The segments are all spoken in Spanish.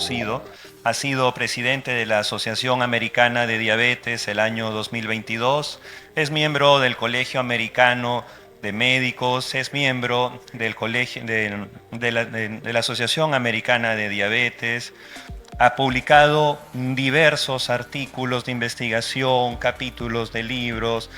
conocido. Ha sido presidente de la Asociación Americana de Diabetes el año 2022. Es miembro del Colegio Americano de Médicos, es miembro del colegio, de la Asociación Americana de Diabetes. Ha publicado diversos artículos de investigación, capítulos de libros.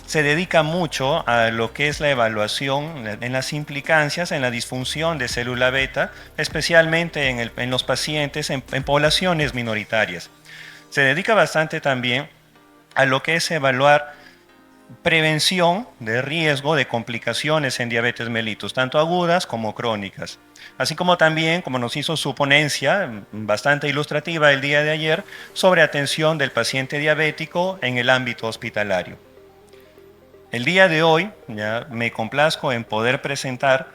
Se dedica mucho a lo que es la evaluación en las implicancias, en la disfunción de célula beta, especialmente en los pacientes en poblaciones minoritarias. Se dedica bastante también a lo que es evaluar prevención de riesgo de complicaciones en diabetes mellitus, tanto agudas como crónicas. Así como también, como nos hizo su ponencia bastante ilustrativa el día de ayer, sobre atención del paciente diabético en el ámbito hospitalario. El día de hoy ya me complazco en poder presentar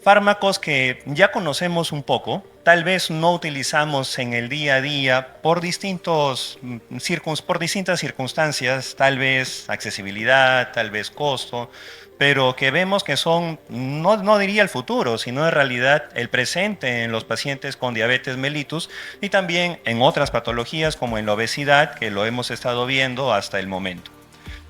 fármacos que ya conocemos un poco, tal vez no utilizamos en el día a día por distintas circunstancias, tal vez accesibilidad, tal vez costo, pero que vemos que son, no diría el futuro, sino en realidad el presente en los pacientes con diabetes mellitus y también en otras patologías como en la obesidad, que lo hemos estado viendo hasta el momento.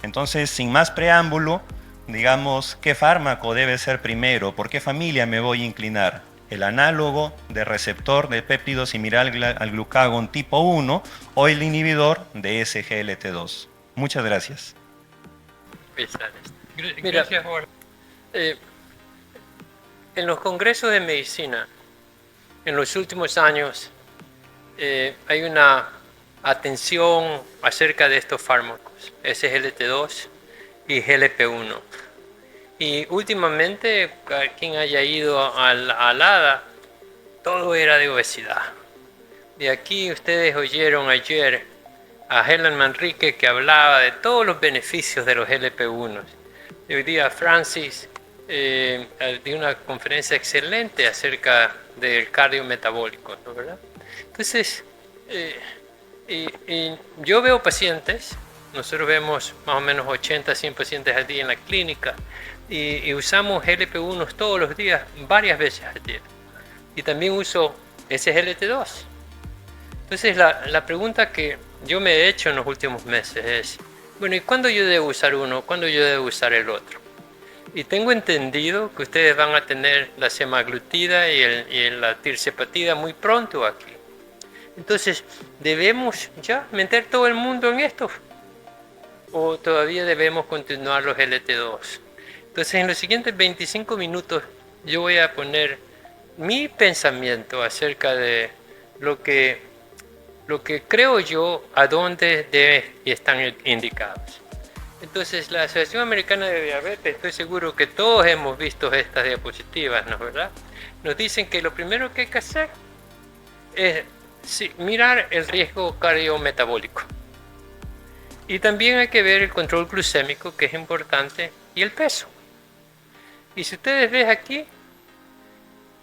Entonces, sin más preámbulo, digamos, ¿qué fármaco debe ser primero? ¿Por qué familia me voy a inclinar? ¿El análogo de receptor de péptido similar al glucagón tipo 1 o el inhibidor de SGLT2? Muchas gracias. Mira, gracias, Jorge. En los congresos de medicina, en los últimos años, hay una atención acerca de estos fármacos, SGLT2 y GLP-1. Y últimamente, quien haya ido al ADA, todo era de obesidad. De aquí ustedes oyeron ayer a Helen Manrique que hablaba de todos los beneficios de los GLP-1. Y hoy día Francis dio una conferencia excelente acerca del cardio metabólico, ¿no, verdad? Entonces, yo veo pacientes, nosotros vemos más o menos 80, 100 pacientes al día en la clínica y usamos GLP-1 todos los días, varias veces al día. Y también uso SGLT2. Entonces la pregunta que yo me he hecho en los últimos meses es, bueno, ¿y cuándo yo debo usar uno? ¿Cuándo yo debo usar el otro? Y tengo entendido que ustedes van a tener la semaglutida y la tirzepatida muy pronto aquí. Entonces, ¿debemos ya meter todo el mundo en esto? ¿O todavía debemos continuar los LT2? Entonces, en los siguientes 25 minutos yo voy a poner mi pensamiento acerca de lo que creo yo a dónde deben y están indicados. Entonces, la Asociación Americana de Diabetes, estoy seguro que todos hemos visto estas diapositivas, ¿no es verdad? Nos dicen que lo primero que hay que hacer es mirar el riesgo cardiometabólico. Y también hay que ver el control glucémico, que es importante, y el peso. Y si ustedes ven aquí,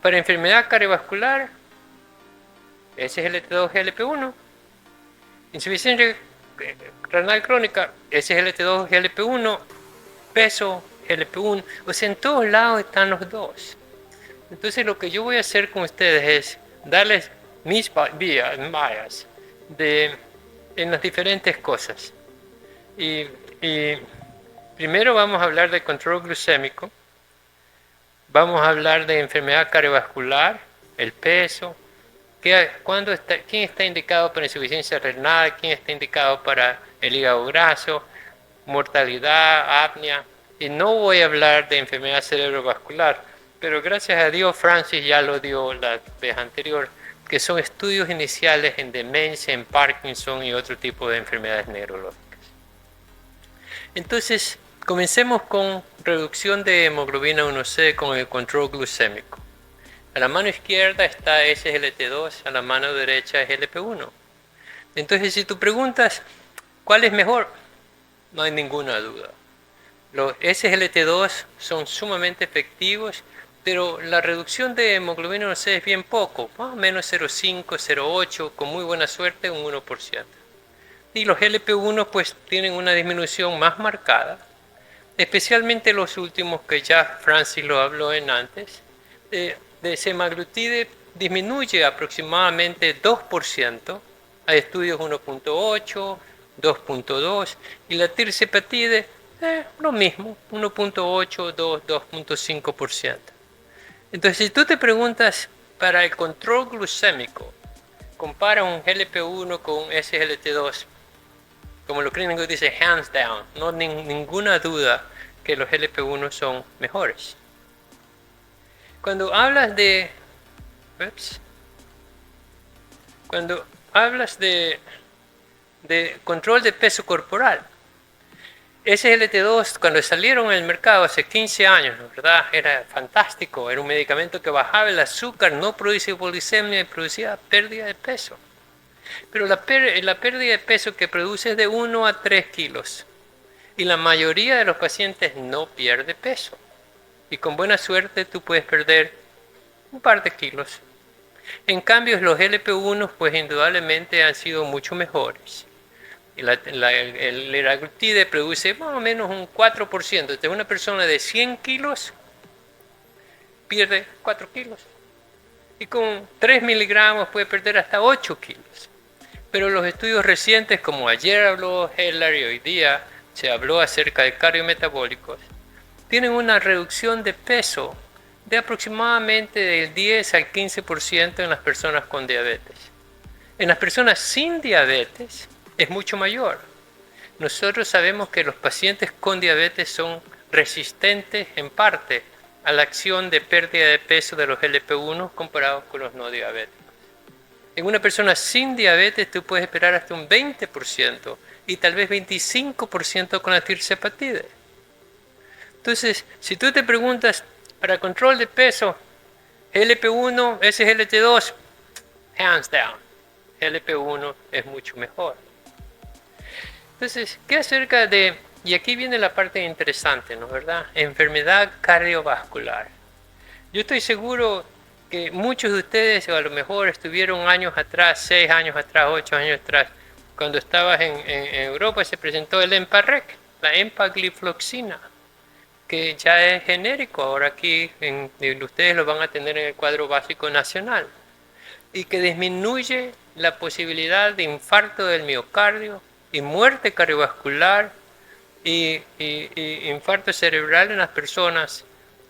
para enfermedad cardiovascular, SGLT2, GLP-1. Insuficiencia renal crónica, SGLT2, GLP-1. Peso, GLP-1. O sea, en todos lados están los dos. Entonces lo que yo voy a hacer con ustedes es darles mis vías en las diferentes cosas. Y primero vamos a hablar de control glucémico. Vamos a hablar de enfermedad cardiovascular, el peso, quién está indicado para insuficiencia renal, quién está indicado para el hígado graso, mortalidad, apnea. Y no voy a hablar de enfermedad cerebrovascular, pero gracias a Dios Francis ya lo dio la vez anterior, que son estudios iniciales en demencia, en Parkinson y otro tipo de enfermedades neurológicas. Entonces, comencemos con reducción de hemoglobina 1C con el control glucémico. A la mano izquierda está SGLT2, a la mano derecha es GLP-1. Entonces, si tú preguntas, ¿cuál es mejor? No hay ninguna duda. Los SGLT2 son sumamente efectivos, pero la reducción de hemoglobina 1C es bien poco, más o menos 0,5, 0,8, con muy buena suerte un 1%. Y los GLP-1 pues tienen una disminución más marcada, especialmente los últimos que ya Francis lo habló en antes, de semaglutide disminuye aproximadamente 2%. Hay estudios 1.8, 2.2 y la tirzepatide lo mismo, 1.8, 2, 2.5%. Entonces, si tú te preguntas para el control glucémico, compara un GLP-1 con un SGLT2, como los clínicos dicen, hands down, no ninguna duda que los GLP-1 son mejores. Cuando hablas de control de peso corporal, SGLT2 cuando salieron al mercado hace 15 años, ¿verdad? Era fantástico, era un medicamento que bajaba el azúcar, no producía hipoglicemia y producía pérdida de peso. Pero la pérdida de peso que produce es de 1 a 3 kilos y la mayoría de los pacientes no pierde peso. Y con buena suerte tú puedes perder un par de kilos. En cambio, los GLP-1 pues indudablemente han sido mucho mejores. El liraglutide produce más o menos un 4%. Entonces, una persona de 100 kilos pierde 4 kilos. Y con 3 miligramos puede perder hasta 8 kilos. Pero los estudios recientes, como ayer habló Heller y hoy día se habló acerca de cardiometabólicos, tienen una reducción de peso de aproximadamente del 10 al 15% en las personas con diabetes. En las personas sin diabetes es mucho mayor. Nosotros sabemos que los pacientes con diabetes son resistentes en parte a la acción de pérdida de peso de los GLP-1 comparados con los no diabéticos. En una persona sin diabetes tú puedes esperar hasta un 20% y tal vez 25% con la tirzepatide. Entonces, si tú te preguntas para control de peso, GLP-1, SGLT2, hands down, GLP-1 es mucho mejor. Entonces, ¿qué acerca de, y aquí viene la parte interesante, ¿no es verdad? Enfermedad cardiovascular. Yo estoy seguro que muchos de ustedes, o a lo mejor estuvieron años atrás, 6 años atrás, 8 años atrás, cuando estabas en Europa se presentó el Emparec, la empaglifloxina, que ya es genérico, ahora aquí ustedes lo van a tener en el cuadro básico nacional, y que disminuye la posibilidad de infarto del miocardio y muerte cardiovascular y infarto cerebral en las personas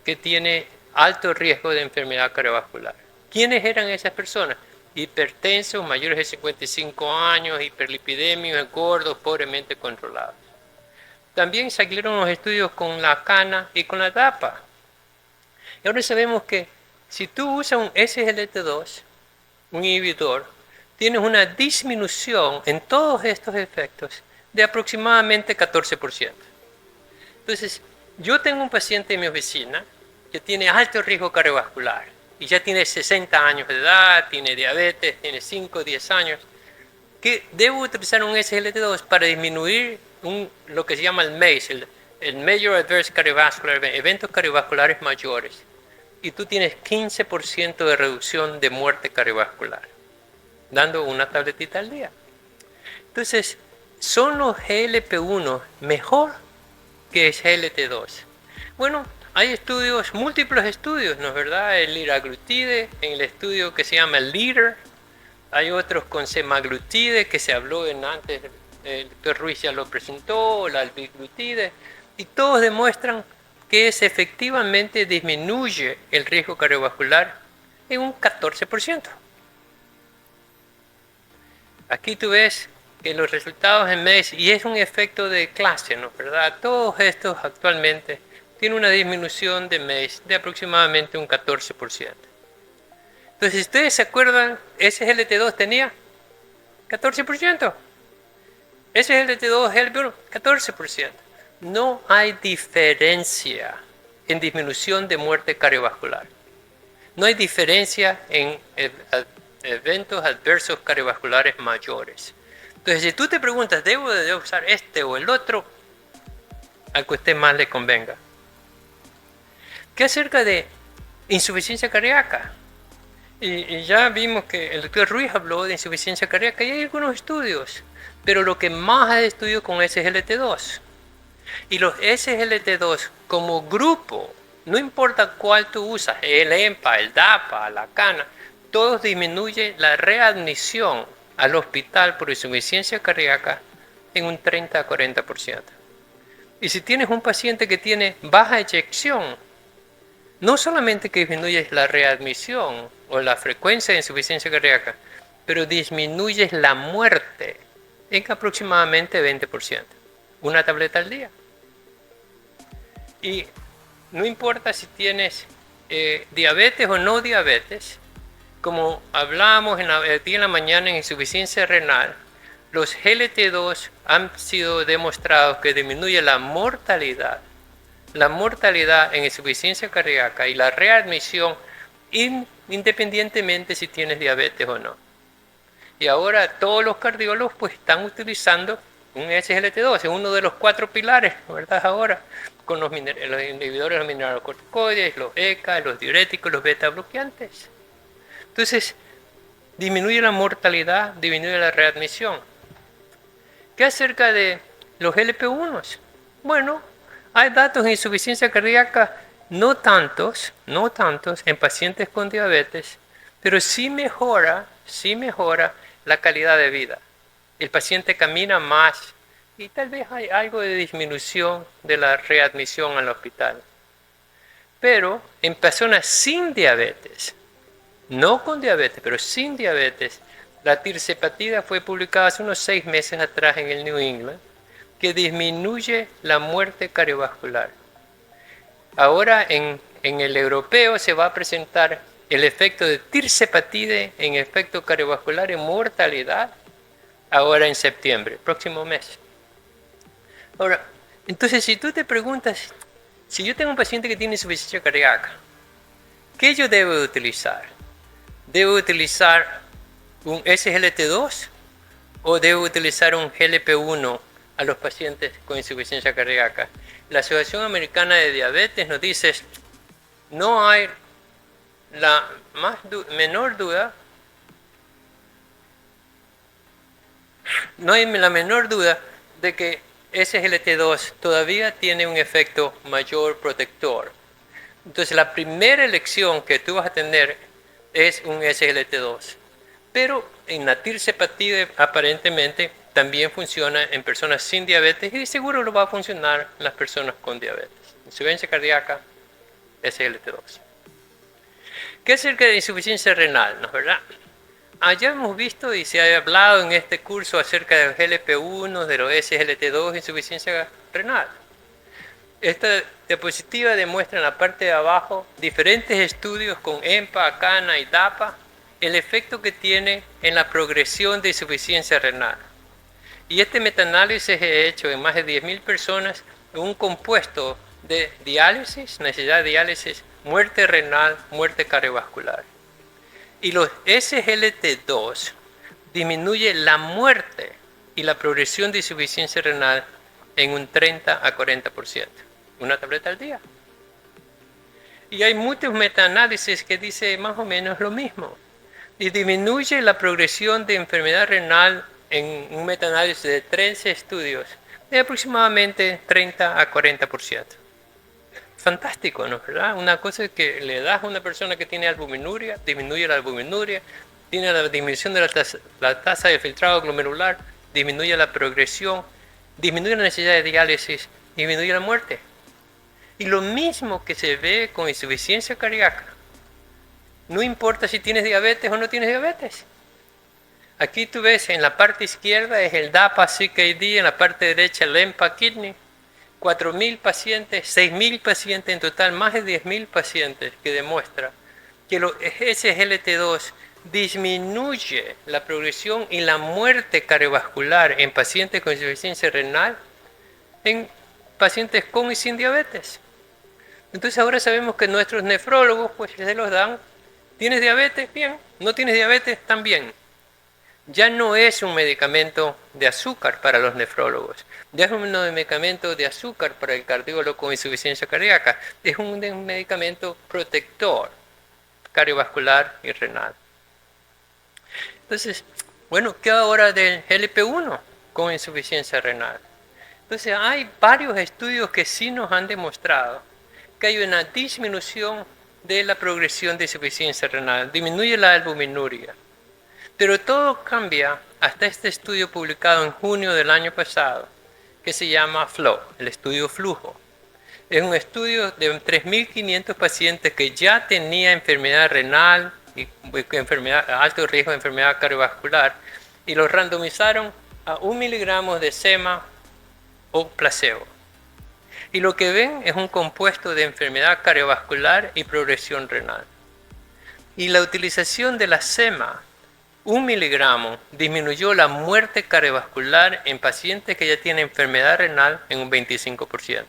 que tienen alto riesgo de enfermedad cardiovascular. ¿Quiénes eran esas personas? Hipertensos, mayores de 55 años, hiperlipidemios, gordos, pobremente controlados. También salieron los estudios con la cana y con la DAPA. Y ahora sabemos que si tú usas un SGLT2, un inhibidor, tienes una disminución en todos estos efectos de aproximadamente 14%. Entonces, yo tengo un paciente en mi oficina que tiene alto riesgo cardiovascular y ya tiene 60 años de edad, tiene diabetes, tiene 5 o 10 años, que debo utilizar un SGLT2 para disminuir lo que se llama el MACE, el Major Adverse Cardiovascular Event, eventos cardiovasculares mayores, y tú tienes 15% de reducción de muerte cardiovascular, dando una tabletita al día. Entonces, ¿son los GLP-1 mejor que SGLT2? Bueno, hay estudios, múltiples estudios, ¿no es verdad? El liraglutide, en el estudio que se llama el LEADER, hay otros con semaglutide que se habló antes, el doctor Ruiz ya lo presentó, la albiglutide, y todos demuestran que efectivamente disminuye el riesgo cardiovascular en un 14%. Aquí tú ves que los resultados en MACE, y es un efecto de clase, ¿no es verdad? Todos estos actualmente tienen una disminución de MACE de aproximadamente un 14%. Entonces, si ustedes se acuerdan, SGLT2 tenía 14%. SGLT2, GLP-1, 14%. No hay diferencia en disminución de muerte cardiovascular. No hay diferencia en eventos adversos cardiovasculares mayores. Entonces, si tú te preguntas, ¿debo de usar este o el otro? Al que a usted más le convenga. ¿Qué acerca de insuficiencia cardíaca? Y ya vimos que el doctor Ruiz habló de insuficiencia cardíaca y hay algunos estudios, pero lo que más hay estudios con SGLT2. Y los SGLT2 como grupo, no importa cuál tú usas, el EMPA, el DAPA, la CANA, todos disminuye la readmisión al hospital por insuficiencia cardíaca en un 30 a 40%. Y si tienes un paciente que tiene baja eyección, no solamente que disminuyes la readmisión o la frecuencia de insuficiencia cardíaca, pero disminuyes la muerte en aproximadamente 20%. Una tableta al día. Y no importa si tienes diabetes o no diabetes, como hablábamos el día en la mañana en insuficiencia renal, los GLT2 han sido demostrados que disminuye la mortalidad en insuficiencia cardíaca y la readmisión independientemente si tienes diabetes o no. Y ahora todos los cardiólogos pues están utilizando un SGLT2, es uno de los 4 pilares, ¿verdad? Ahora, con los inhibidores de los mineralocorticoides, los ECA, los diuréticos, los beta bloqueantes. Entonces, disminuye la mortalidad, disminuye la readmisión. ¿Qué acerca de los GLP-1? Bueno, hay datos de insuficiencia cardíaca, no tantos en pacientes con diabetes, pero sí mejora la calidad de vida. El paciente camina más y tal vez hay algo de disminución de la readmisión al hospital. Pero en personas sin diabetes, no con diabetes, pero sin diabetes, la tirzepatida fue publicada hace unos 6 meses atrás en el New England, que disminuye la muerte cardiovascular. Ahora en el europeo se va a presentar el efecto de tirzepatide en efecto cardiovascular en mortalidad, ahora en septiembre, próximo mes. Ahora, entonces si tú te preguntas, si yo tengo un paciente que tiene insuficiencia cardíaca, ¿qué yo debo utilizar? ¿Debo utilizar un SGLT2 o debo utilizar un GLP-1 a los pacientes con insuficiencia cardíaca? La Asociación Americana de Diabetes nos dice, no hay la menor duda de que SGLT2 todavía tiene un efecto mayor protector. Entonces la primera elección que tú vas a tener es un SGLT2. Pero en la tirzepatide aparentemente también funciona en personas sin diabetes y seguro lo va a funcionar en las personas con diabetes. Insuficiencia cardíaca, SGLT2. ¿Qué acerca de insuficiencia renal? ¿No es verdad? Ya hemos visto y se ha hablado en este curso acerca del GLP-1, de los SGLT2 insuficiencia renal. Esta diapositiva demuestra en la parte de abajo diferentes estudios con EMPA, CANA y DAPA, el efecto que tiene en la progresión de insuficiencia renal. Y este metaanálisis es hecho en más de 10.000 personas en un compuesto de diálisis, necesidad de diálisis, muerte renal, muerte cardiovascular. Y los SGLT2 disminuyen la muerte y la progresión de insuficiencia renal en un 30 a 40%. Una tableta al día. Y hay muchos metaanálisis que dicen más o menos lo mismo. Y disminuye la progresión de enfermedad renal en un metaanálisis de 13 estudios de aproximadamente 30 a 40%. Fantástico, ¿no es verdad? Una cosa es que le das a una persona que tiene albuminuria, disminuye la albuminuria, tiene la disminución de la tasa de filtrado glomerular, disminuye la progresión, disminuye la necesidad de diálisis, disminuye la muerte. Y lo mismo que se ve con insuficiencia cardíaca. No importa si tienes diabetes o no tienes diabetes. Aquí tú ves en la parte izquierda es el DAPA-CKD, en la parte derecha el EMPA-Kidney. 4.000 pacientes, 6.000 pacientes en total, más de 10.000 pacientes que demuestra que los SGLT2 disminuye la progresión y la muerte cardiovascular en pacientes con insuficiencia renal en pacientes con y sin diabetes. Entonces ahora sabemos que nuestros nefrólogos pues se los dan. ¿Tienes diabetes? Bien. ¿No tienes diabetes? También. Ya no es un medicamento de azúcar para los nefrólogos. Ya es un medicamento de azúcar para el cardiólogo con insuficiencia cardíaca. Es un medicamento protector cardiovascular y renal. Entonces, bueno, ¿qué ahora del GLP-1 con insuficiencia renal? Entonces, hay varios estudios que sí nos han demostrado que hay una disminución de la progresión de insuficiencia renal, disminuye la albuminuria. Pero todo cambia hasta este estudio publicado en junio del año pasado, que se llama FLOW, el estudio flujo. Es un estudio de 3.500 pacientes que ya tenían enfermedad renal y alto riesgo de enfermedad cardiovascular y los randomizaron a 1 miligramo de sema o placebo. Y lo que ven es un compuesto de enfermedad cardiovascular y progresión renal. Y la utilización de la sema, 1 miligramo, disminuyó la muerte cardiovascular en pacientes que ya tienen enfermedad renal en un 25%.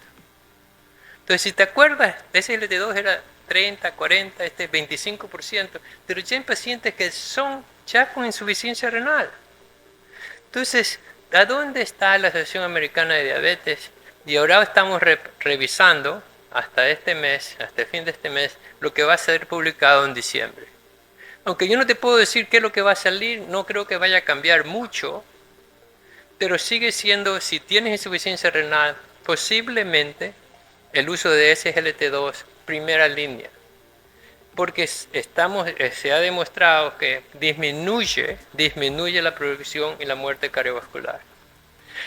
Entonces, si te acuerdas, SGLT2 era 30, 40, 25%, pero ya en pacientes que son ya con insuficiencia renal. Entonces, ¿a dónde está la Asociación Americana de Diabetes? Y ahora estamos revisando hasta este mes, hasta el fin de este mes, lo que va a ser publicado en diciembre. Aunque yo no te puedo decir qué es lo que va a salir, no creo que vaya a cambiar mucho, pero sigue siendo, si tienes insuficiencia renal, posiblemente el uso de SGLT2 primera línea, porque se ha demostrado que disminuye la progresión y la muerte cardiovascular.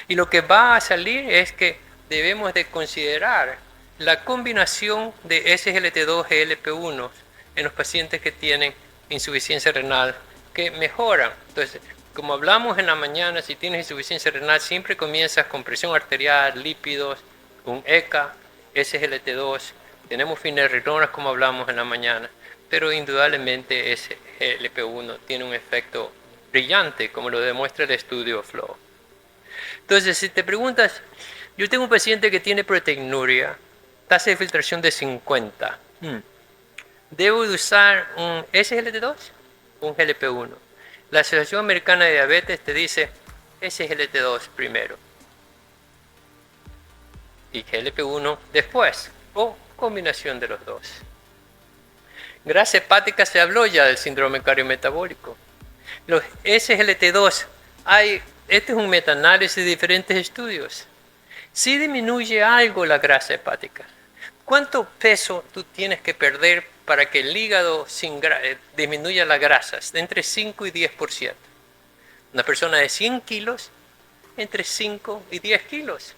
Y lo que va a salir es que debemos de considerar la combinación de SGLT2 y GLP-1 en los pacientes que tienen insuficiencia renal, que mejoran. Entonces, como hablamos en la mañana, si tienes insuficiencia renal, siempre comienzas con presión arterial, lípidos, un ECA, SGLT2, tenemos finerenona como hablamos en la mañana, pero indudablemente SGLP1 tiene un efecto brillante, como lo demuestra el estudio FLOW. Entonces, si te preguntas, yo tengo un paciente que tiene proteinuria, tasa de filtración de 50. ¿Debo de usar un SGLT2 o un GLP-1? La Asociación Americana de Diabetes te dice SGLT2 primero y GLP-1 después, o combinación de los dos. Grasa hepática, se habló ya del síndrome cardiometabólico. Los SGLT2, este es un metaanálisis de diferentes estudios. Sí disminuye algo la grasa hepática. ¿Cuánto peso tú tienes que perder para que el hígado disminuya las grasas? Entre 5 y 10%. Una persona de 100 kilos, entre 5 y 10 kilos.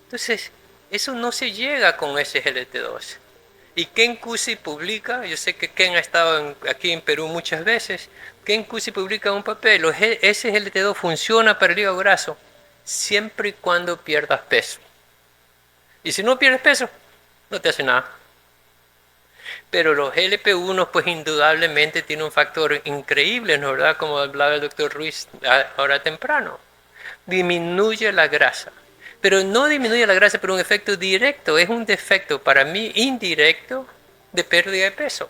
Entonces, eso no se llega con SGLT2. Y Ken Cusi publica, yo sé que Ken ha estado aquí en Perú muchas veces, Ken Cusi publica un papel, los SGLT2 funciona para el hígado graso siempre y cuando pierdas peso. Y si no pierdes peso, no te hace nada. Pero los GLP-1 pues indudablemente tiene un factor increíble, ¿no es verdad? Como hablaba el doctor Ruiz ahora temprano. Disminuye la grasa. Pero no disminuye la grasa por un efecto directo, es un defecto para mí indirecto de pérdida de peso.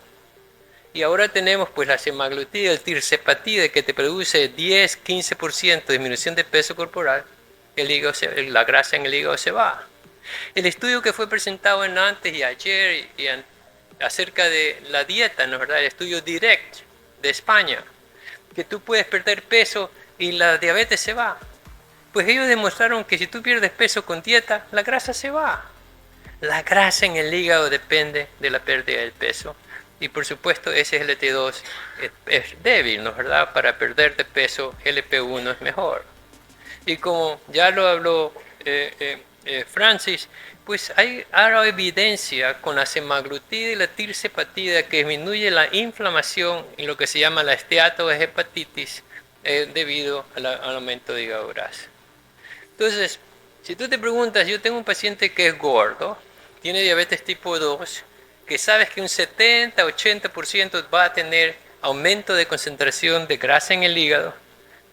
Y ahora tenemos pues la semaglutida, el tirzepatide que te produce 10-15% de disminución de peso corporal, la grasa en el hígado se va. El estudio que fue presentado antes y ayer acerca de la dieta, ¿no es verdad? El estudio DIRECT de España, que tú puedes perder peso y la diabetes se va. Pues ellos demostraron que si tú pierdes peso con dieta, la grasa se va. La grasa en el hígado depende de la pérdida del peso. Y por supuesto, SGLT2 es débil, ¿no es verdad? Para perder de peso, GLP-1 es mejor. Y como ya lo habló Francis, pues hay ahora evidencia con la semaglutida y la tirzepatida que disminuye la inflamación y lo que se llama la esteatohepatitis debido al aumento de hígado graso. Entonces, si tú te preguntas, yo tengo un paciente que es gordo, tiene diabetes tipo 2, que sabes que un 70-80% va a tener aumento de concentración de grasa en el hígado,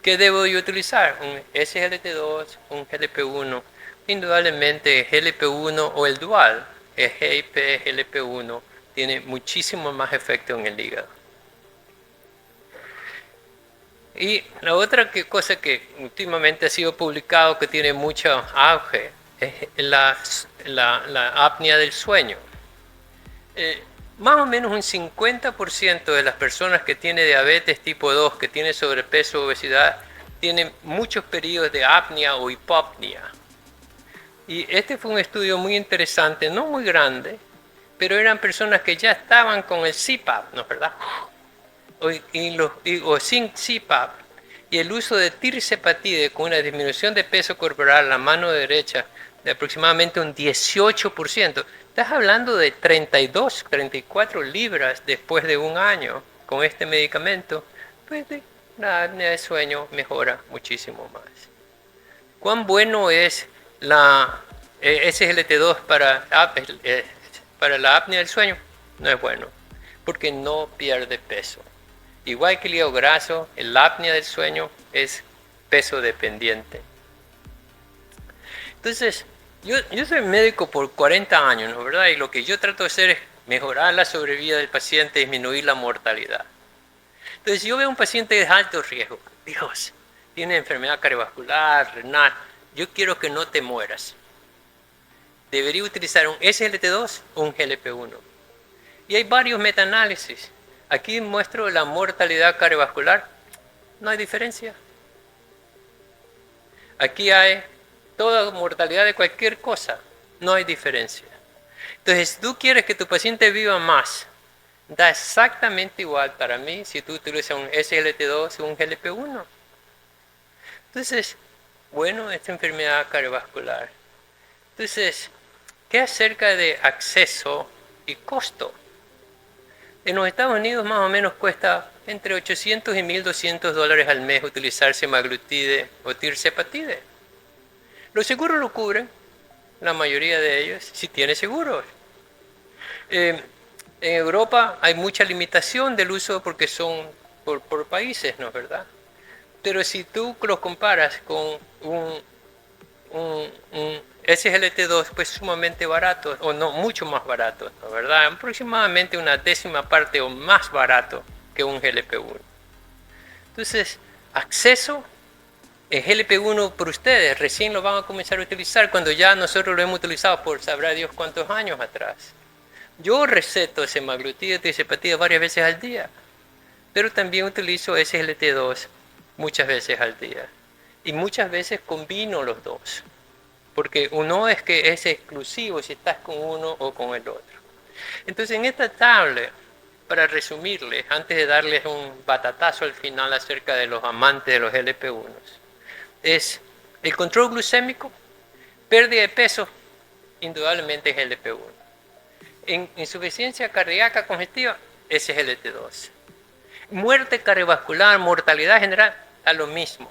¿qué debo yo utilizar? Un SGLT2, un GLP-1. Indudablemente GLP-1 o el dual, el GIP-GLP-1, tiene muchísimo más efecto en el hígado. Y la otra cosa que últimamente ha sido publicado que tiene mucho auge es la apnea del sueño. Más o menos un 50% de las personas que tienen diabetes tipo 2, que tienen sobrepeso o obesidad, tienen muchos periodos de apnea o hipopnea. Y este fue un estudio muy interesante, no muy grande, pero eran personas que ya estaban con el CPAP, ¿no es verdad? O sin CPAP. Y el uso de tirzepatide con una disminución de peso corporal, la mano derecha, de aproximadamente un 18%. Estás hablando de 32, 34 libras después de un año con este medicamento. Pues la apnea de sueño mejora muchísimo más. ¿Cuán bueno es la SGLT2 para la apnea del sueño? No es bueno, porque no pierde peso. Igual que el hígado graso, el apnea del sueño es peso dependiente. Entonces, yo soy médico por 40 años, ¿no es verdad? Y lo que yo trato de hacer es mejorar la sobrevida del paciente, disminuir la mortalidad. Entonces, si yo veo un paciente de alto riesgo, Dios, tiene enfermedad cardiovascular, renal, yo quiero que no te mueras. Debería utilizar un SGLT2 o un GLP-1. Y hay varios metaanálisis. Aquí muestro la mortalidad cardiovascular. No hay diferencia. Aquí hay toda mortalidad de cualquier cosa. No hay diferencia. Entonces, si tú quieres que tu paciente viva más, da exactamente igual para mí si tú utilizas un SGLT2 o un GLP-1. Entonces, bueno, esta enfermedad cardiovascular. Entonces, ¿qué acerca de acceso y costo? En los Estados Unidos más o menos cuesta entre 800 y 1.200 dólares al mes utilizar semaglutide o tirzepatide. Los seguros lo cubren, la mayoría de ellos, si tiene seguros. En Europa hay mucha limitación del uso porque son por países, ¿no es verdad? Pero si tú los comparas con un SGLT2, pues sumamente barato, o no, mucho más barato, ¿no? ¿Verdad? Aproximadamente una décima parte o más barato que un GLP-1. Entonces, acceso, el GLP-1 por ustedes, recién lo van a comenzar a utilizar cuando ya nosotros lo hemos utilizado por sabrá Dios cuántos años atrás. Yo receto semaglutide, tirzepatide varias veces al día, pero también utilizo SGLT2 muchas veces al día. Y muchas veces combino los dos. Porque uno es que es exclusivo si estás con uno o con el otro. Entonces en esta tabla, para resumirles, antes de darles un batatazo al final acerca de los amantes de los LP1, es el control glucémico, pérdida de peso, indudablemente es LP1. En insuficiencia cardíaca congestiva, ese es LT2. Muerte cardiovascular, mortalidad general, a lo mismo.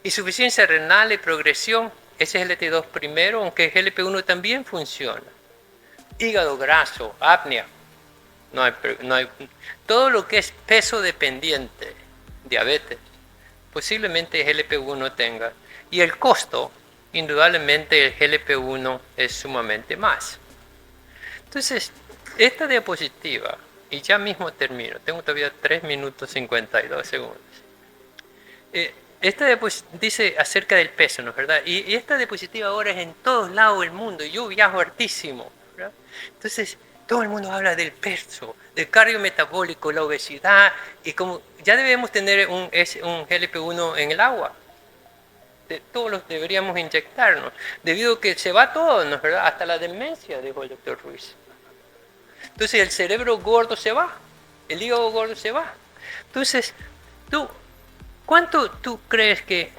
Insuficiencia renal y progresión, ese es el LT2 primero, aunque el GLP-1 también funciona. Hígado graso, apnea, no hay, todo lo que es peso dependiente, diabetes, posiblemente el GLP-1 tenga. Y el costo, indudablemente el GLP-1 es sumamente más. Entonces, esta diapositiva, y ya mismo termino, tengo todavía 3 minutos 52 segundos. Esta diapositiva dice acerca del peso, ¿no es verdad? Y esta diapositiva ahora es en todos lados del mundo. Yo viajo hartísimo, ¿verdad? Entonces, todo el mundo habla del peso, del cardio metabólico, la obesidad, y como ya debemos tener un GLP-1 en el agua. Todos los deberíamos inyectarnos, debido a que se va todo, ¿no es verdad? Hasta la demencia, dijo el doctor Ruiz. Entonces, el cerebro gordo se va, el hígado gordo se va. Entonces, ¿cuánto tú crees que...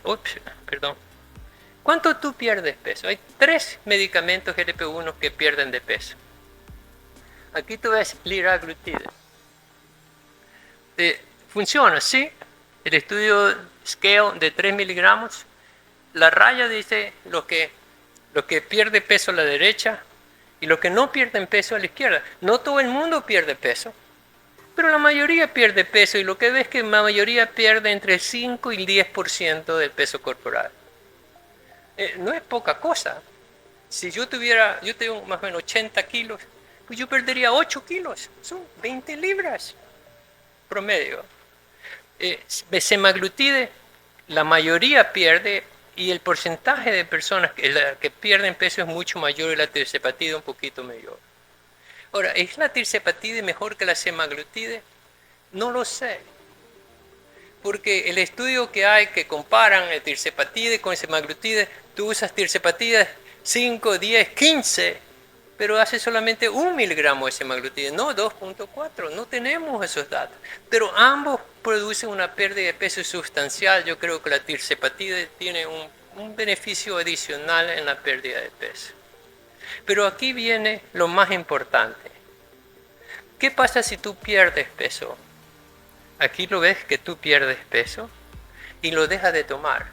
¿Cuánto tú pierdes peso? Hay 3 medicamentos GLP-1 que pierden de peso. Aquí tú ves liraglutide. Funciona, ¿sí? El estudio Scale de 3 miligramos. La raya dice lo que pierde peso a la derecha y lo que no pierde peso a la izquierda. No todo el mundo pierde peso. Pero la mayoría pierde peso y lo que ves es que la mayoría pierde entre el 5 y el 10% del peso corporal. No es poca cosa. Si yo tengo más o menos 80 kilos, pues yo perdería 8 kilos. Son 20 libras promedio. Semaglutide, la mayoría pierde y el porcentaje de personas que pierden peso es mucho mayor y la tirzepatide un poquito mayor. Ahora, ¿es la tirzepatide mejor que la semaglutide? No lo sé. Porque el estudio que hay que comparan el tirzepatide con el semaglutide, tú usas tirzepatide 5, 10, 15 pero hace solamente 1 miligramo de semaglutida, no 2.4, no tenemos esos datos. Pero ambos producen una pérdida de peso sustancial. Yo creo que la tirzepatida tiene un beneficio adicional en la pérdida de peso. Pero aquí viene lo más importante. ¿Qué pasa si tú pierdes peso? Aquí lo ves que tú pierdes peso y lo dejas de tomar.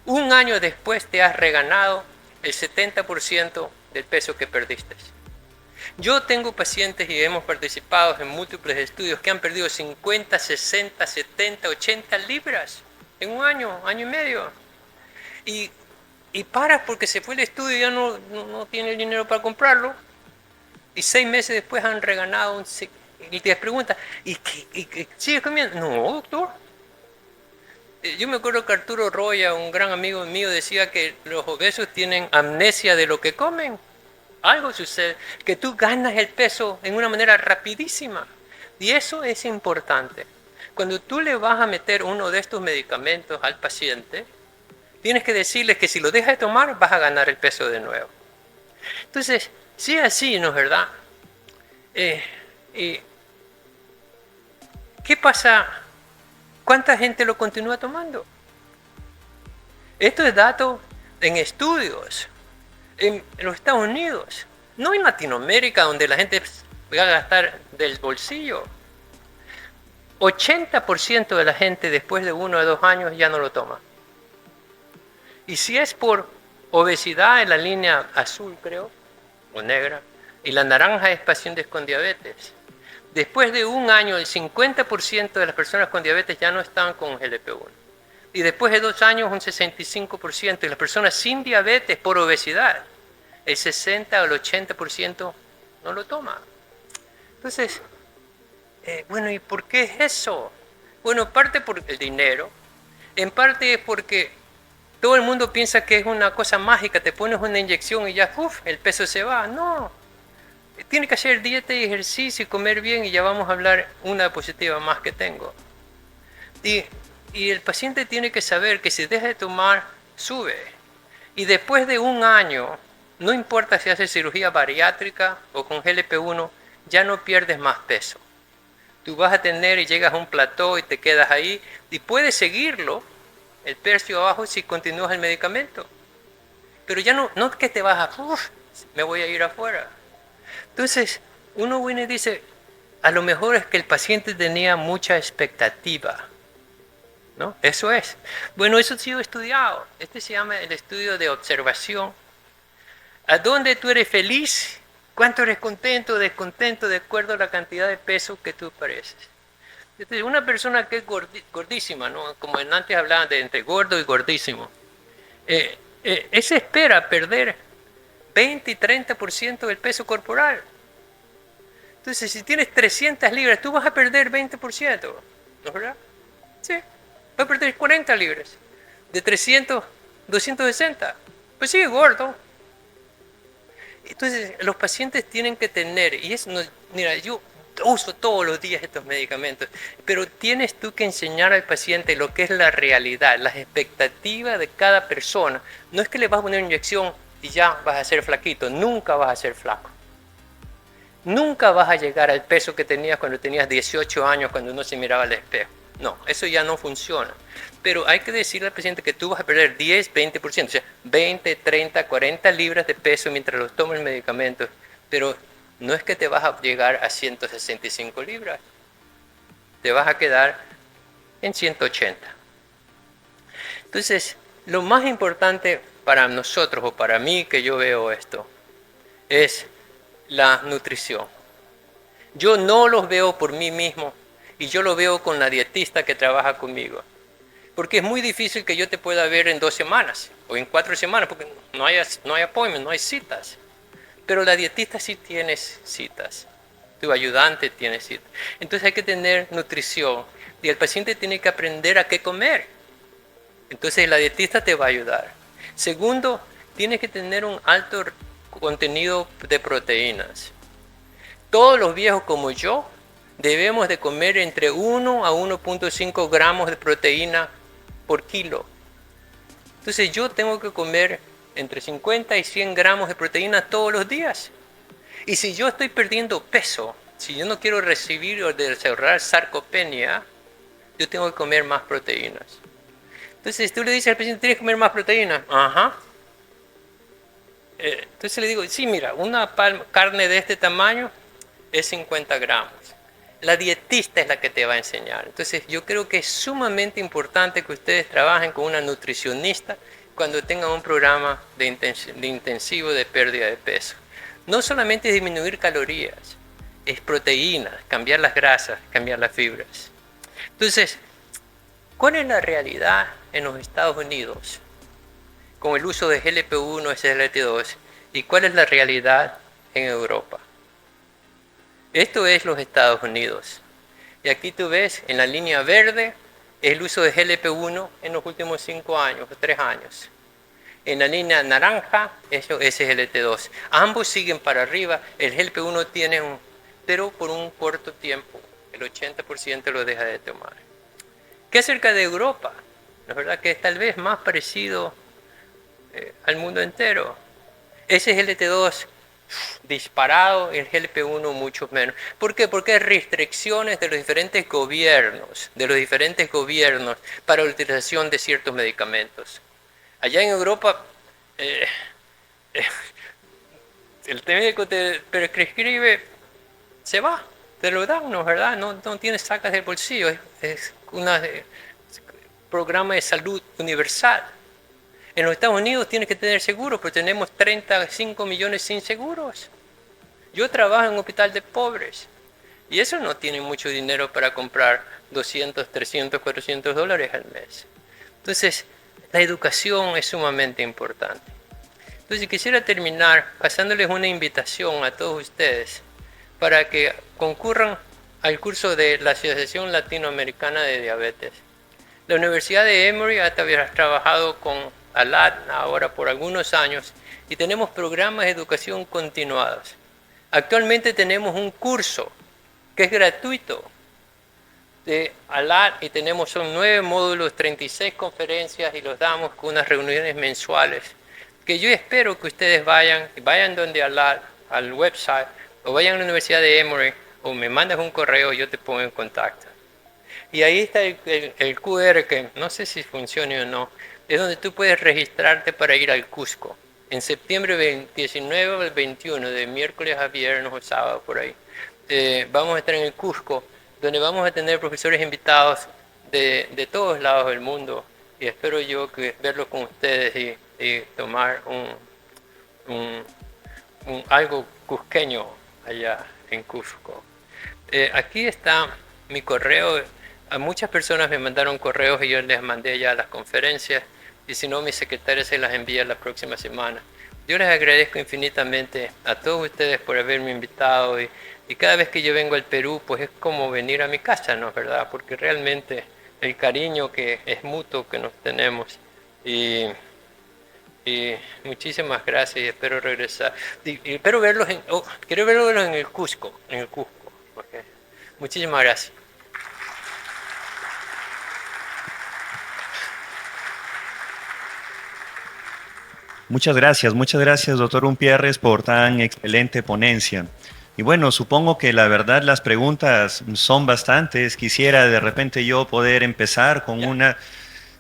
1 año después te has reganado el 70% del peso que perdiste. Yo tengo pacientes y hemos participado en múltiples estudios que han perdido 50, 60, 70, 80 libras en 1 año, año y medio. Y paras porque se fue el estudio y ya no tiene el dinero para comprarlo. Y 6 meses después han reganado y te preguntas, ¿y sigues comiendo? No, doctor. Yo me acuerdo que Arturo Roya, un gran amigo mío, decía que los obesos tienen amnesia de lo que comen. Algo sucede, que tú ganas el peso en una manera rapidísima. Y eso es importante. Cuando tú le vas a meter uno de estos medicamentos al paciente, tienes que decirles que si lo dejas de tomar, vas a ganar el peso de nuevo. Entonces, si es así, ¿no es verdad? ¿Qué pasa? ¿Cuánta gente lo continúa tomando? Esto es dato en estudios en los Estados Unidos, no en Latinoamérica, donde la gente va a gastar del bolsillo. 80% de la gente después de 1 o 2 años ya no lo toma. Y si es por obesidad, en la línea azul, creo, o negra, y la naranja es pacientes con diabetes. Después de 1 año, el 50% de las personas con diabetes ya no están con GLP-1. Y después de 2 años, un 65%. Y las personas sin diabetes por obesidad, el 60 o el 80% no lo toma. Entonces, bueno, ¿y por qué es eso? Bueno, en parte por el dinero, en parte es porque todo el mundo piensa que es una cosa mágica, te pones una inyección y ya, el peso se va. No, tiene que hacer dieta y ejercicio y comer bien, y ya vamos a hablar una diapositiva más que tengo. Y el paciente tiene que saber que si deja de tomar, sube. Y después de 1 año, no importa si haces cirugía bariátrica o con GLP-1, ya no pierdes más peso. Tú vas a tener y llegas a un plató y te quedas ahí, y puedes seguirlo, el precio abajo, si continúas el medicamento. Pero ya no es que te vas a, me voy a ir afuera. Entonces, uno viene y dice, a lo mejor es que el paciente tenía mucha expectativa, ¿no? Eso es. Bueno, eso ha sido estudiado. Este se llama el estudio de observación. ¿A dónde tú eres feliz? ¿Cuánto eres contento o descontento de acuerdo a la cantidad de peso que tú pareces? Entonces, una persona que es gordísima, ¿no? Como antes hablaban de entre gordo y gordísimo, ese espera perder 20 y 30% del peso corporal. Entonces, si tienes 300 libras, tú vas a perder 20%, ¿no es verdad? Sí, vas a perder 40 libras. De 300, 260. Pues sigue gordo. Entonces, los pacientes tienen que tener, y es, mira, yo uso todos los días estos medicamentos, pero tienes tú que enseñar al paciente lo que es la realidad, las expectativas de cada persona. No es que le vas a poner una inyección y ya vas a ser flaquito, nunca vas a ser flaco. Nunca vas a llegar al peso que tenías cuando tenías 18 años, cuando uno se miraba al espejo. No, eso ya no funciona. Pero hay que decirle al paciente que tú vas a perder 10, 20%, o sea, 20, 30, 40 libras de peso mientras los tomas el medicamento. Pero no es que te vas a llegar a 165 libras. Te vas a quedar en 180. Entonces, lo más importante para nosotros, o para mí que yo veo esto, es la nutrición. Yo no los veo por mí mismo, y yo lo veo con la dietista que trabaja conmigo. Porque es muy difícil que yo te pueda ver en 2 semanas o en 4 semanas, porque no hay appointment, no hay citas. Pero la dietista sí tiene citas, tu ayudante tiene citas. Entonces hay que tener nutrición y el paciente tiene que aprender a qué comer. Entonces la dietista te va a ayudar. Segundo, tienes que tener un alto contenido de proteínas. Todos los viejos como yo debemos de comer entre 1 a 1.5 gramos de proteína por kilo. Entonces yo tengo que comer entre 50 y 100 gramos de proteína todos los días. Y si yo estoy perdiendo peso, si yo no quiero recibir o desarrollar sarcopenia, yo tengo que comer más proteínas. Entonces tú le dices al paciente, ¿tienes que comer más proteínas? Ajá. Entonces le digo, sí, mira, una carne de este tamaño es 50 gramos. La dietista es la que te va a enseñar. Entonces yo creo que es sumamente importante que ustedes trabajen con una nutricionista cuando tengan un programa de intensivo de pérdida de peso. No solamente disminuir calorías, es proteínas, cambiar las grasas, cambiar las fibras. Entonces, ¿cuál es la realidad en los Estados Unidos con el uso de GLP-1, SGLT2? ¿Y cuál es la realidad en Europa? Esto es los Estados Unidos. Y aquí tú ves, en la línea verde, el uso de GLP-1 en los últimos 5 años o 3 años. En la línea naranja, eso es SGLT2. Ambos siguen para arriba. El GLP-1 tiene pero por un corto tiempo. El 80% lo deja de tomar. ¿Qué acerca de Europa? La verdad que es tal vez más parecido al mundo entero. Ese GLT2 disparado, el GLP-1 mucho menos. ¿Por qué? Porque hay restricciones de los diferentes gobiernos, para la utilización de ciertos medicamentos. Allá en Europa, el médico te prescribe, se va, te lo dan, ¿no? ¿Verdad? No tienes, sacas del bolsillo, es un programa de salud universal. En los Estados Unidos tienes que tener seguro, pero tenemos 35 millones sin seguros. Yo trabajo en un hospital de pobres y esos no tienen mucho dinero para comprar 200, 300, 400 dólares al mes. Entonces, la educación es sumamente importante. Entonces, quisiera terminar pasándoles una invitación a todos ustedes para que concurran al curso de la Asociación Latinoamericana de Diabetes. La Universidad de Emory ha trabajado con ALAD ahora por algunos años y tenemos programas de educación continuados. Actualmente tenemos un curso que es gratuito de ALAD y son 9 módulos, 36 conferencias y los damos con unas reuniones mensuales que yo espero que ustedes vayan donde ALAD, al website, o vayan a la Universidad de Emory o me mandas un correo y yo te pongo en contacto. Y ahí está el QR que no sé si funciona o no, es donde tú puedes registrarte para ir al Cusco. En septiembre 19 al 21, de miércoles a viernes o sábado por ahí, vamos a estar en el Cusco, donde vamos a tener profesores invitados de todos lados del mundo. Y espero yo verlos con ustedes y tomar algo cusqueño allá en Cusco. Aquí está mi correo. A muchas personas me mandaron correos y yo les mandé ya las conferencias. Y si no, mi secretaria se las envía la próxima semana. Yo les agradezco infinitamente a todos ustedes por haberme invitado. Y cada vez que yo vengo al Perú, pues es como venir a mi casa, ¿no es verdad? Porque realmente el cariño que es mutuo que nos tenemos. Y muchísimas gracias y espero regresar. Y espero verlos quiero verlos en el Cusco. Okay. Muchísimas gracias. Muchas gracias, doctor Umpierres, por tan excelente ponencia. Y bueno, supongo que la verdad las preguntas son bastantes. Quisiera de repente yo poder empezar con una.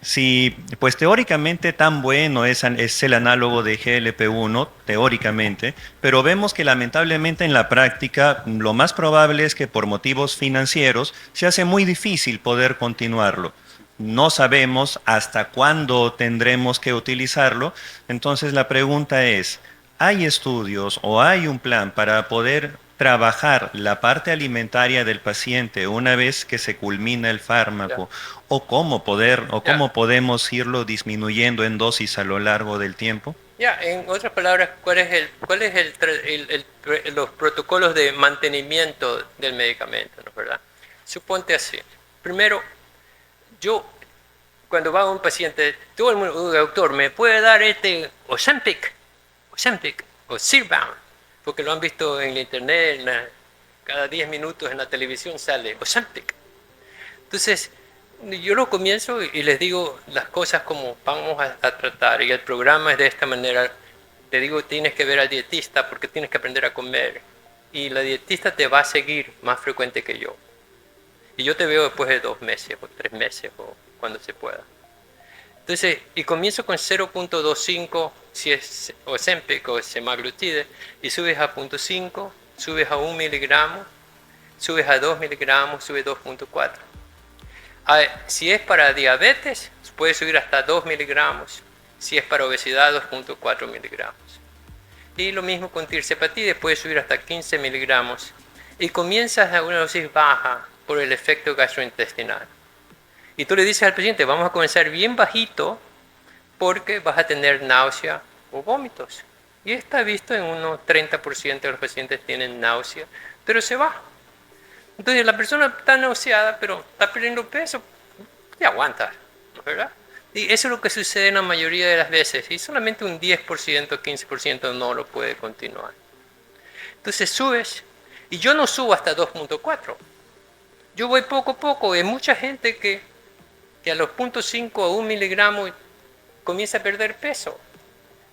Si, pues teóricamente tan bueno es el análogo de GLP-1, teóricamente, pero vemos que lamentablemente en la práctica lo más probable es que por motivos financieros se hace muy difícil poder continuarlo. No sabemos hasta cuándo tendremos que utilizarlo. Entonces la pregunta es, ¿hay estudios o hay un plan para poder trabajar la parte alimentaria del paciente una vez que se culmina el fármaco? ¿O cómo podemos irlo disminuyendo en dosis a lo largo del tiempo? En otras palabras, ¿cuáles los protocolos de mantenimiento del medicamento, ¿no es verdad? Suponte así. Primero, cuando va a un paciente, todo el mundo, doctor, ¿me puede dar Ozempic o Zyrbound? Porque lo han visto en la internet, cada 10 minutos en la televisión sale Ozempic. Entonces, yo lo comienzo y les digo las cosas como vamos a tratar, y el programa es de esta manera. Te digo, tienes que ver al dietista porque tienes que aprender a comer. y la dietista te va a seguir más frecuente que yo. Y yo te veo después de 2 meses o 3 meses o cuando se pueda. Entonces, y comienzo con 0.25 si es Ozempic o semaglutide, y subes a 0.5, subes a 1 miligramo, subes a 2 miligramos, subes 2.4. Si es para diabetes, puedes subir hasta 2 miligramos. Si es para obesidad, 2.4 miligramos. Y lo mismo con tirsepatide, puedes subir hasta 15 miligramos. Y comienzas a una dosis baja por el efecto gastrointestinal. Y tú le dices al paciente, vamos a comenzar bien bajito porque vas a tener náusea o vómitos. Y está visto en unos 30% de los pacientes tienen náusea, pero se va. Entonces la persona está nauseada, pero está perdiendo peso, te aguanta, ¿verdad? Y eso es lo que sucede en la mayoría de las veces. Y solamente un 10%, 15% no lo puede continuar. Entonces subes, y yo no subo hasta 2.4. Yo voy poco a poco. Hay mucha gente que a los 0.5 a 1 miligramo comienza a perder peso.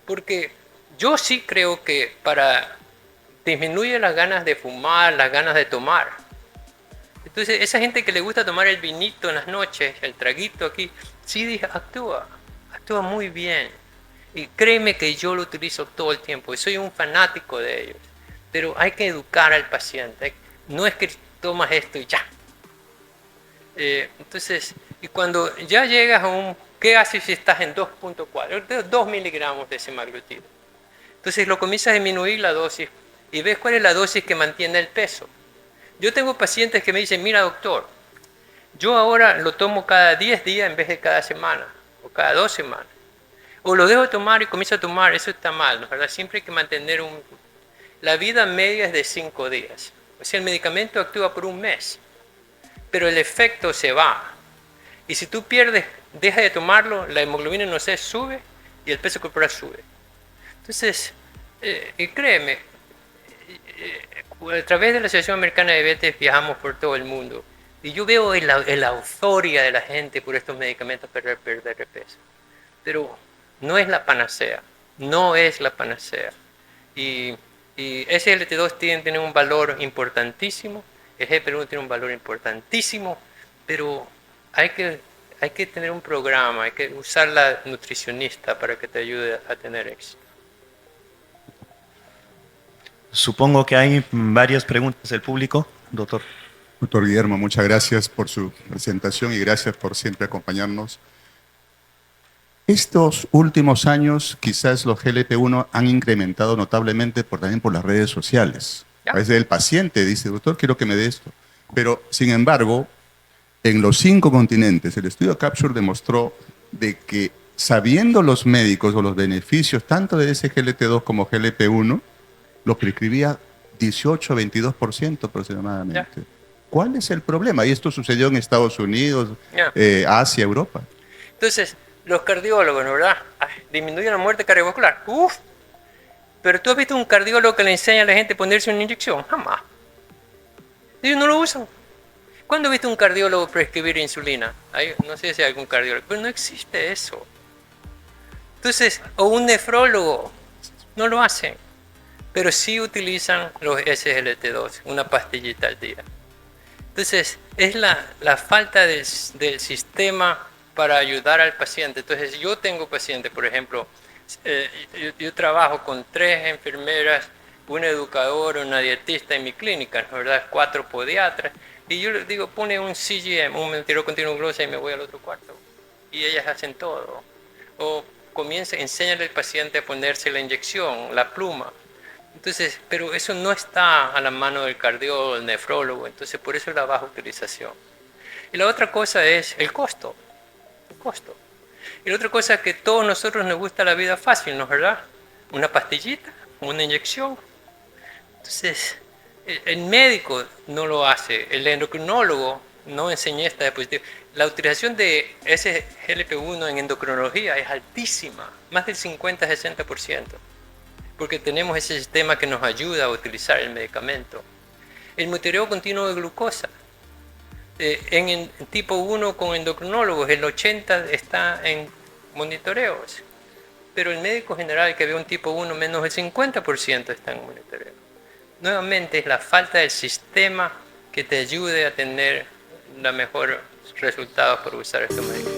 Porque yo sí creo que para disminuir las ganas de fumar, las ganas de tomar. Entonces, esa gente que le gusta tomar el vinito en las noches, el traguito aquí, sí actúa muy bien. Y créeme que yo lo utilizo todo el tiempo y soy un fanático de ellos. Pero hay que educar al paciente. No es que tomas esto y ya. Entonces, y cuando ya llegas a un... ¿Qué haces si estás en 2.4? 2 miligramos de semaglutide. Entonces lo comienzas a disminuir la dosis y ves cuál es la dosis que mantiene el peso. Yo tengo pacientes que me dicen, mira doctor, yo ahora lo tomo cada 10 días en vez de cada semana o cada 2 semanas. O lo dejo de tomar y comienzo a tomar, eso está mal, ¿no? ¿Verdad? Siempre hay que mantener La vida media es de 5 días. O sea, el medicamento actúa por un mes, pero el efecto se va. Y si tú pierdes, dejas de tomarlo, la hemoglobina no se sube y el peso corporal sube. Entonces, créeme, a través de la Asociación Americana de Diabetes viajamos por todo el mundo y yo veo la euforia de la gente por estos medicamentos para perder peso. Pero no es la panacea, no es la panacea. Y SGLT2 tiene un valor importantísimo, el GLP-1 tiene un valor importantísimo, pero hay que tener un programa, hay que usar la nutricionista para que te ayude a tener éxito. Supongo que hay varias preguntas del público, doctor. Doctor Guillermo, muchas gracias por su presentación y gracias por siempre acompañarnos. Estos últimos años, quizás los GLP-1 han incrementado notablemente también por las redes sociales. ¿Ya? A veces el paciente dice, doctor, quiero que me dé esto. Pero, sin embargo, en los 5 continentes, el estudio Capsule demostró de que, sabiendo los médicos o los beneficios tanto de ese GLP-2 como GLP-1, los prescribía 18-22% aproximadamente. Ya. ¿Cuál es el problema? Y esto sucedió en Estados Unidos, Ya. Asia, Europa. Entonces, los cardiólogos, ¿no, verdad? Disminuyen la muerte cardiovascular. ¡Uf! Pero tú has visto un cardiólogo que le enseña a la gente a ponerse una inyección. Jamás. Ellos no lo usan. ¿Cuándo has visto un cardiólogo prescribir insulina? No sé si hay algún cardiólogo, pero no existe eso. Entonces, o un nefrólogo, no lo hacen. Pero sí utilizan los SGLT2, una pastillita al día. Entonces, es la falta del sistema para ayudar al paciente. Entonces, yo tengo pacientes, por ejemplo, yo trabajo con 3 enfermeras, una educadora, una dietista en mi clínica, ¿no? ¿Verdad? 4 podiatras. Y yo les digo, pone un CGM, un mentiroso continuo glucosa y me voy al otro cuarto. Y ellas hacen todo. O enséñale al paciente a ponerse la inyección, la pluma. Entonces, pero eso no está a la mano del cardiólogo, del nefrólogo, entonces por eso es la baja utilización. Y la otra cosa es el costo. El costo. Y la otra cosa es que a todos nosotros nos gusta la vida fácil, ¿no es verdad? Una pastillita, una inyección. Entonces, el médico no lo hace, el endocrinólogo no enseña esta diapositiva. La utilización de ese GLP-1 en endocrinología es altísima, más del 50-60%. Porque tenemos ese sistema que nos ayuda a utilizar el medicamento. El monitoreo continuo de glucosa. En tipo 1 con endocrinólogos, el 80% está en monitoreos. Pero el médico general que ve un tipo 1 menos del 50% está en monitoreo. nuevamente es la falta del sistema que te ayude a tener los mejores resultados por usar estos medicamentos.